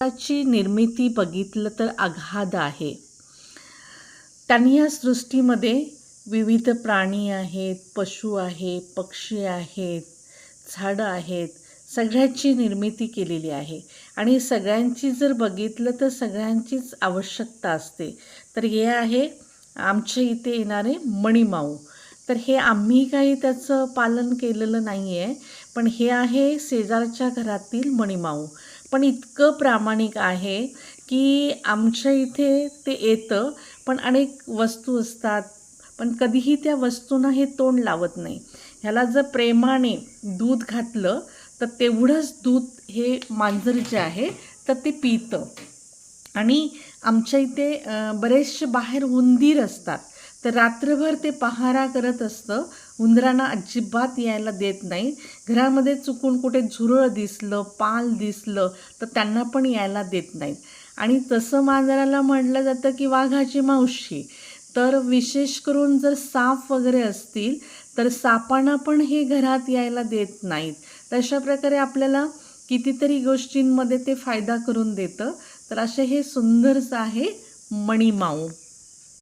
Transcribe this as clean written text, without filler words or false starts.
ची निर्मिती बघितलं तर अगाध आहे. त्यांनी या सृष्टीमध्ये विविध प्राणी आहेत, पशु आहे, पक्षी आहेत, झाडं आहेत, सगळ्याची निर्मिती केलेली आहे आणि सगळ्यांची जर बघितलं तर सगळ्यांचीच आवश्यकता असते. तर हे आहे आमच्या इथे येणारे मणिमाऊ. तर हे आम्ही काही त्याचं पालन केलेलं नाही आहे, पण हे आहे शेजारच्या घरातील मणिमाऊ. पण इतकं प्रामाणिक आहे की आमच्या इथे ते येतं, पण अनेक वस्तू असतात, पण कधीही त्या वस्तूंना हे तोंड लावत नाही. ह्याला जर प्रेमाने दूध घातलं तर तेवढंच दूध हे मांजर जे आहे तर ते पितं. आणि आमच्या इथे बरेचसे बाहेर उंदीर असतात, तर रात्रभर ते पहारा करत असतं. उंदरांना अजिबात यायला देत नाही. घरामध्ये चुकून कुठे झुरळ दिसलं, पाल दिसलं तर त्यांना पण यायला देत नाहीत. आणि तसं मांजराला म्हटलं जातं की वाघाची मावशी. तर विशेष करून जर साप वगैरे असतील तर सापांना पण हे घरात यायला देत नाहीत. तर अशा प्रकारे आपल्याला कितीतरी गोष्टींमध्ये ते फायदा करून देतं. तर असे हे सुंदरचं आहे मणिमाऊ.